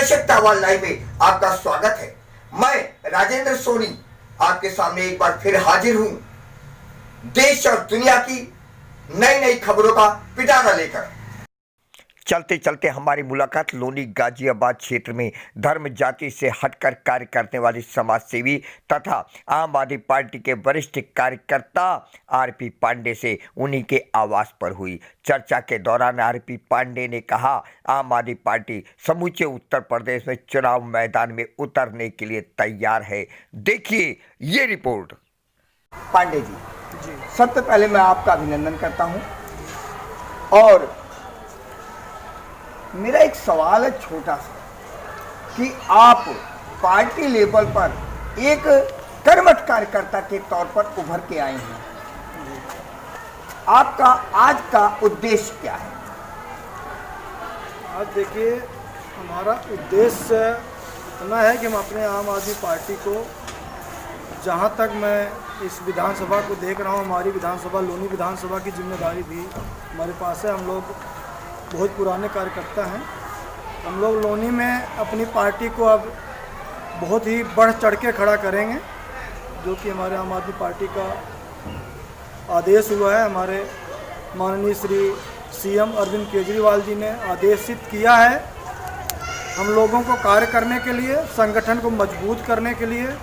दर्शक तावाल लाइव में आपका स्वागत है। मैं राजेंद्र सोनी आपके सामने एक बार फिर हाजिर हूं देश और दुनिया की नई नई खबरों का पिटारा लेकर। चलते चलते हमारी मुलाकात लोनी गाजियाबाद क्षेत्र में धर्म जाति से हटकर कार्य करने वाली समाज सेवी तथा आम आदमी पार्टी के वरिष्ठ कार्यकर्ता आरपी पांडे से उन्हीं के आवास पर हुई। चर्चा के दौरान आरपी पांडे ने कहा, आम आदमी पार्टी समूचे उत्तर प्रदेश में चुनाव मैदान में उतरने के लिए तैयार है। देखिए ये रिपोर्ट। पांडे जी, सबसे पहले मैं आपका अभिनंदन करता हूं और मेरा एक सवाल है छोटा सा कि आप पार्टी लेवल पर एक कर्मठ कार्यकर्ता के तौर पर उभर के आए हैं। आपका आज का उद्देश्य क्या है? आज देखिए, हमारा उद्देश्य इतना है कि हम अपने आम आदमी पार्टी को, जहां तक मैं इस विधानसभा को देख रहा हूं, हमारी विधानसभा लोनी विधानसभा की जिम्मेदारी भी हमारे पास है। हम लोग बहुत पुराने कार्यकर्ता हैं। हम लोग लोनी में अपनी पार्टी को अब बहुत ही बढ़ चढ़ के खड़ा करेंगे, जो कि हमारे आम आदमी पार्टी का आदेश हुआ है। हमारे माननीय श्री सीएम अरविंद केजरीवाल जी ने आदेशित किया है हम लोगों को कार्य करने के लिए, संगठन को मजबूत करने के लिए।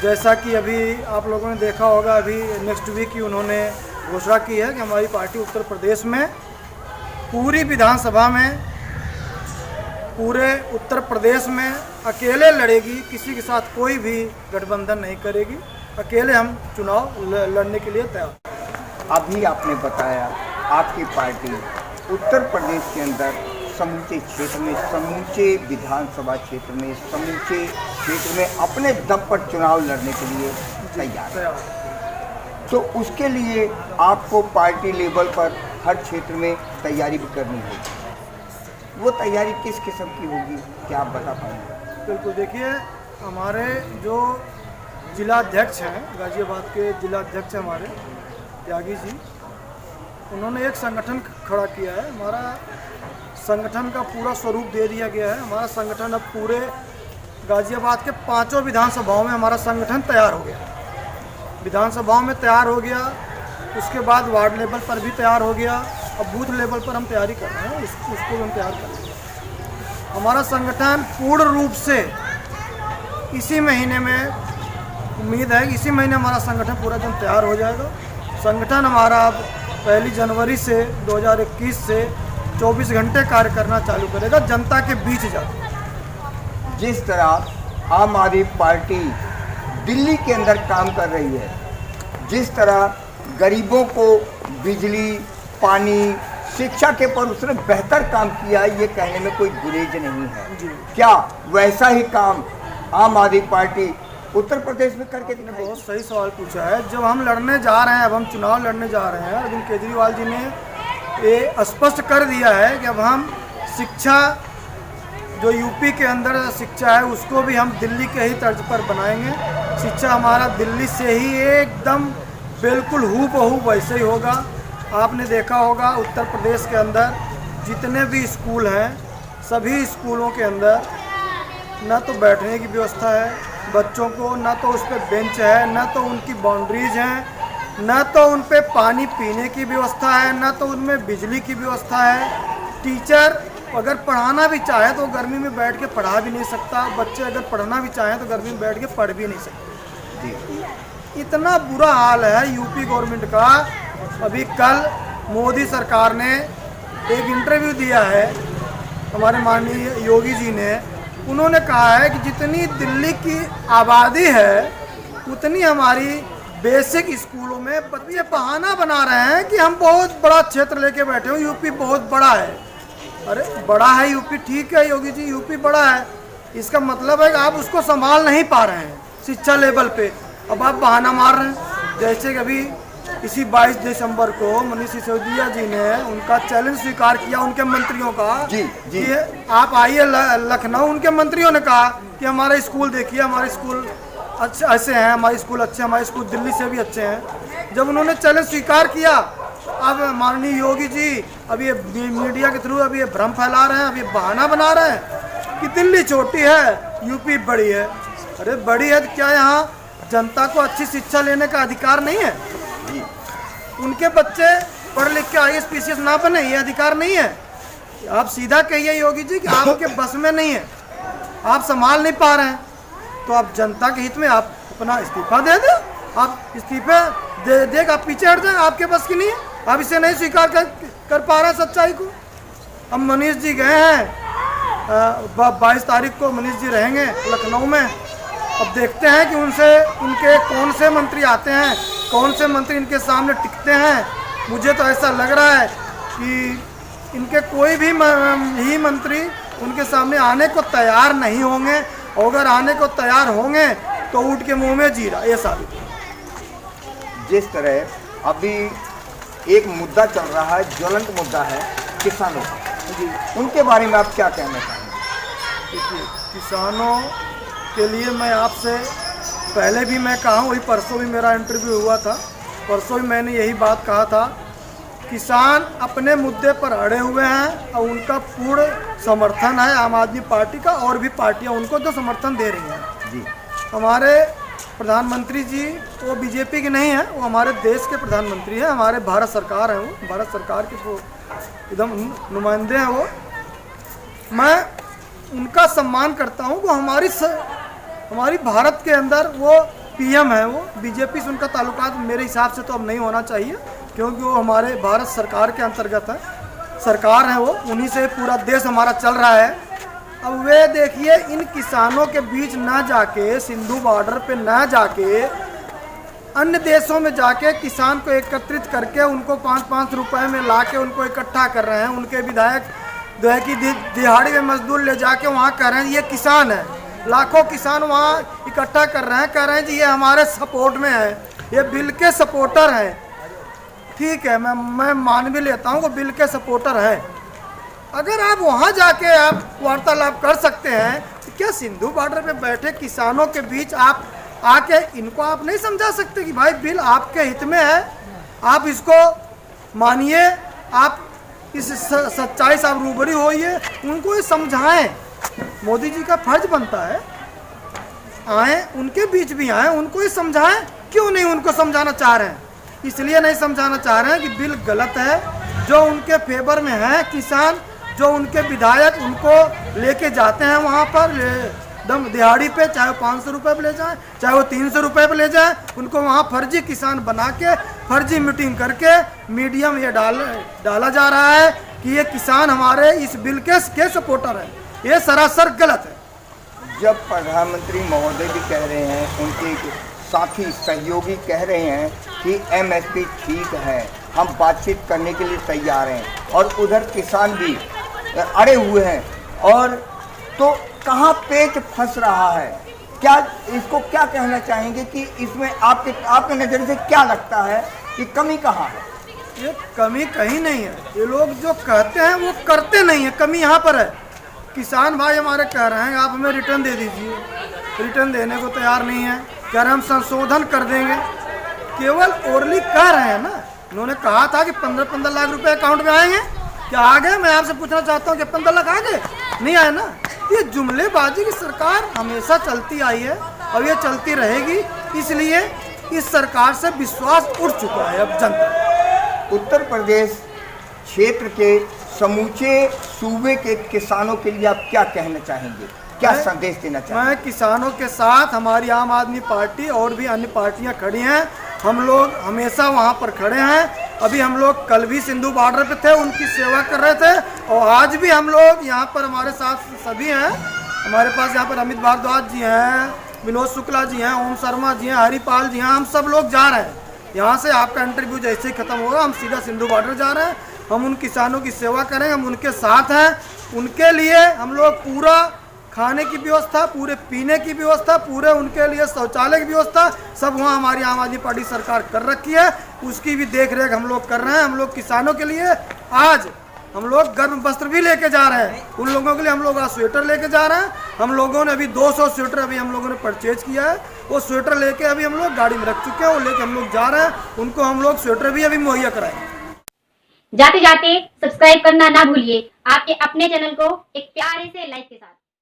जैसा कि अभी आप लोगों ने देखा होगा, अभी नेक्स्ट वीक ही उन्होंने घोषणा की है कि हमारी पार्टी उत्तर प्रदेश में पूरी विधानसभा में, पूरे उत्तर प्रदेश में अकेले लड़ेगी, किसी के साथ कोई भी गठबंधन नहीं करेगी। अकेले हम चुनाव लड़ने के लिए तैयार। अभी आपने बताया आपकी पार्टी उत्तर प्रदेश के अंदर समूचे क्षेत्र में, समूचे विधानसभा क्षेत्र में, समूचे क्षेत्र में अपने दम पर चुनाव लड़ने के लिए तैयार है। तो उसके लिए आपको पार्टी लेवल पर हर क्षेत्र में तैयारी भी करनी होगी। वो तैयारी किस किस्म की होगी, क्या आप बता पाएंगे? बिल्कुल, देखिए, हमारे जो जिलाध्यक्ष हैं, गाजियाबाद के जिलाध्यक्ष हैं हमारे त्यागी जी, उन्होंने एक संगठन खड़ा किया है। हमारा संगठन का पूरा स्वरूप दे दिया गया है। हमारा संगठन अब पूरे गाजियाबाद के 5 विधानसभाओं में हमारा संगठन तैयार हो गया। विधानसभाओं में तैयार हो गया, उसके बाद वार्ड लेवल पर भी तैयार हो गया। अब बूथ लेवल पर हम तैयारी कर रहे हैं, उसको हम तैयार कर रहे हैं। हमारा संगठन पूर्ण रूप से इसी महीने में, उम्मीद है कि इसी महीने हमारा संगठन पूरा दिन तैयार हो जाएगा। संगठन हमारा अब 1 जनवरी से 2021 से 24 घंटे कार्य करना चालू करेगा, जनता के बीच जाकर। जिस तरह आम आदमी पार्टी दिल्ली के अंदर काम कर रही है, जिस तरह गरीबों को बिजली, पानी, शिक्षा के पर उसने बेहतर काम किया है, ये कहने में कोई गुरेज नहीं है। क्या वैसा ही काम आम आदमी पार्टी उत्तर प्रदेश में करके दिखाएगी? बहुत सही सवाल पूछा है। जब हम लड़ने जा रहे हैं, अब हम चुनाव लड़ने जा रहे हैं, अरविंद केजरीवाल जी ने ये स्पष्ट कर दिया है कि अब हम शिक्षा, जो यूपी के अंदर शिक्षा है, उसको भी हम दिल्ली के ही तर्ज पर बनाएंगे। शिक्षा हमारा दिल्ली से ही एकदम बिल्कुल हूबहू वैसे ही होगा। आपने देखा होगा उत्तर प्रदेश के अंदर जितने भी स्कूल हैं, सभी स्कूलों के अंदर न तो बैठने की व्यवस्था है बच्चों को, न तो उस पर बेंच है, न तो उनकी बाउंड्रीज हैं, न तो उन पर पानी पीने की व्यवस्था है, न तो उनमें बिजली की व्यवस्था है। टीचर अगर पढ़ाना भी चाहे तो गर्मी में बैठ के पढ़ा भी नहीं सकता। बच्चे अगर पढ़ना भी चाहें तो गर्मी में बैठ के पढ़ भी नहीं सकते। इतना बुरा हाल है यूपी गवर्नमेंट का। अभी कल मोदी सरकार ने एक इंटरव्यू दिया है, हमारे माननीय योगी जी ने। उन्होंने कहा है कि जितनी दिल्ली की आबादी है उतनी हमारी बेसिक स्कूलों में बच्चे बहाना बना रहे हैं कि हम बहुत बड़ा क्षेत्र लेके बैठे हो, यूपी बहुत बड़ा है। अरे बड़ा है यूपी, ठीक है योगी जी, यूपी बड़ा है, इसका मतलब है कि आप उसको संभाल नहीं पा रहे हैं शिक्षा लेवल पे। अब आप बहाना मार रहे हैं। जैसे कि अभी इसी 22 दिसंबर को मनीष सिसोदिया जी ने उनका चैलेंज स्वीकार किया उनके मंत्रियों का कि आप आइए लखनऊ। उनके मंत्रियों ने कहा कि हमारा स्कूल देखिए, हमारे स्कूल अच्छे ऐसे हैं, हमारे स्कूल अच्छे, हमारे स्कूल दिल्ली से भी अच्छे हैं। जब उन्होंने चैलेंज स्वीकार किया, अब माननीय योगी जी अब ये मीडिया के थ्रू अब ये भ्रम फैला रहे हैं, अब ये बहाना बना रहे हैं। कि दिल्ली छोटी है, यूपी बड़ी है। अरे बड़ी है तो क्या यहाँ जनता को अच्छी शिक्षा लेने का अधिकार नहीं है? उनके बच्चे पढ़ लिख के IAS PCS ना बने, ये अधिकार नहीं है? आप सीधा कहिए योगी जी कि आपके बस में नहीं है, आप संभाल नहीं पा रहे हैं, तो आप जनता के हित में आप अपना इस्तीफा दे दें। आप इस्तीफे दे आप पीछे हट जाए, आपके बस की नहीं है, आप इसे नहीं स्वीकार कर पा रहे हैं सच्चाई को। अब मनीष जी गए हैं, 22 तारीख को मनीष जी रहेंगे लखनऊ में। अब देखते हैं कि उनके कौन से मंत्री आते हैं, कौन से मंत्री इनके सामने टिकते हैं। मुझे तो ऐसा लग रहा है कि इनके कोई भी ही मंत्री उनके सामने आने को तैयार नहीं होंगे, और अगर आने को तैयार होंगे तो ऊँट के मुंह में जीरा, ये साबित है। जिस तरह अभी एक मुद्दा चल रहा है, ज्वलंत मुद्दा है किसानों का, उनके बारे में आप क्या कहना चाहेंगे? देखिए, किसानों के लिए मैं आपसे पहले भी मैं कहा हूँ, वही परसों भी मेरा इंटरव्यू हुआ था, परसों भी मैंने यही बात कहा था, किसान अपने मुद्दे पर अड़े हुए हैं और उनका पूर्ण समर्थन है आम आदमी पार्टी का, और भी पार्टियां उनको जो समर्थन दे रही हैं जी। हमारे प्रधानमंत्री जी वो बीजेपी के नहीं हैं, वो हमारे देश के प्रधानमंत्री हैं, हमारे भारत सरकार हैं, वो भारत सरकार के तो एकदम नुमाइंदे हैं वो। मैं उनका सम्मान करता हूँ, वो हमारी भारत के अंदर वो PM है, वो बीजेपी से उनका ताल्लुकात मेरे हिसाब से तो अब नहीं होना चाहिए, क्योंकि वो हमारे भारत सरकार के अंतर्गत है, सरकार है वो, उन्हीं से पूरा देश हमारा चल रहा है। अब वे देखिए, इन किसानों के बीच ना जाके, सिंधु बॉर्डर पे ना जाके, अन्य देशों में जाके किसान को एकत्रित करके उनको 5-5 रुपए में लाके उनको इकट्ठा कर रहे हैं। उनके विधायक जो है कि दिहाड़ी में मजदूर ले जाके वहाँ कह रहे हैं ये किसान है, लाखों किसान वहाँ इकट्ठा कर रहे हैं, कह रहे हैं जी ये हमारे सपोर्ट में है, ये बिल के सपोर्टर हैं। ठीक है, मैं मान भी लेता हूँ वो बिल के सपोर्टर है। अगर आप वहाँ जाके आप वार्तालाप कर सकते हैं, तो क्या सिंधु बॉर्डर पे बैठे किसानों के बीच आप आके इनको आप नहीं समझा सकते कि भाई बिल आपके हित में है, आप इसको मानिए, आप इस सच्चाई से आप रूबरू होइए, उनको ये समझाएं। मोदी जी का फर्ज बनता है आए उनके बीच भी आए, उनको ये समझाएं। क्यों नहीं उनको समझाना चाह रहे हैं? इसलिए नहीं समझाना चाह रहे हैं कि बिल गलत है, जो उनके फेवर में है किसान, जो उनके विधायक उनको लेके जाते हैं वहाँ पर दम दिहाड़ी पे, चाहे वो 500 रुपये पे ले जाएं, चाहे वो 300 रुपये पे ले जाएं, उनको वहाँ फर्जी किसान बना के फर्जी मीटिंग करके मीडिया में ये डाला जा रहा है कि ये किसान हमारे इस बिल के सपोर्टर है। ये सरासर गलत है। जब प्रधानमंत्री महोदय भी कह रहे हैं, उनके साथी सहयोगी कह रहे हैं कि MSP ठीक है, हम बातचीत करने के लिए तैयार हैं, और उधर किसान भी अड़े हुए हैं, और तो कहाँ पेच फंस रहा है? क्या इसको क्या कहना चाहेंगे कि इसमें आपके नज़र से क्या लगता है कि कमी कहाँ है? ये कमी कहीं नहीं है, ये लोग जो कहते हैं वो करते नहीं है, कमी यहाँ पर है। किसान भाई हमारे कह रहे हैं आप हमें रिटर्न दे दीजिए, रिटर्न देने को तैयार नहीं है, कह रहे हम संशोधन कर देंगे, केवल ओरली कह रहे हैं ना। उन्होंने कहा था कि 15-15 लाख रुपए अकाउंट में आएंगे, क्या आ गए? मैं आपसे पूछना चाहता हूँ कि 15 लाख आ गए? नहीं आए ना। ये जुमलेबाजी की सरकार हमेशा चलती आई है और ये चलती रहेगी, इसलिए इस सरकार से विश्वास उठ चुका है अब जनता। उत्तर प्रदेश क्षेत्र के समूचे सूबे के किसानों के लिए आप क्या कहना चाहेंगे, क्या संदेश देना चाहेंगे? मैं किसानों के साथ हमारी आम आदमी पार्टी और भी अन्य पार्टियां खड़ी हैं, हम लोग हमेशा वहां पर खड़े हैं। अभी हम लोग कल भी सिंधु बॉर्डर पे थे, उनकी सेवा कर रहे थे, और आज भी हम लोग यहाँ पर हमारे साथ सभी हैं। हमारे पास यहाँ पर अमित भारद्वाज जी हैं, विनोद शुक्ला जी हैं, ओम शर्मा जी हैं, हरिपाल जी हैं, हम सब लोग जा रहे हैं। यहाँ से आपका इंटरव्यू जैसे ही खत्म होगा हम सीधा सिंधु बॉर्डर जा रहे हैं। हम उन किसानों की सेवा करेंगे, हम उनके साथ हैं। उनके लिए हम लोग पूरा खाने की व्यवस्था, पूरे पीने की व्यवस्था, पूरे उनके लिए शौचालय की व्यवस्था सब वहाँ हमारी आम आदमी पार्टी सरकार कर रखी है, उसकी भी देख रेख हम लोग कर रहे हैं। हम लोग किसानों के लिए आज हम लोग गर्म वस्त्र भी लेके जा रहे हैं, उन लोगों के लिए हम लोग आज स्वेटर लेके जा रहे हैं। हम लोगों ने अभी 200 स्वेटर अभी हम लोगों ने परचेज किया है, वो स्वेटर लेके अभी हम लोग गाड़ी में रख चुके हैं, वो लेके हम लोग जा रहे हैं, उनको हम लोग स्वेटर भी अभी मुहैया कराएंगे। जाते जाते सब्सक्राइब करना ना भूलिए, आपके अपने चैनल को एक प्यारे से लाइक के साथ।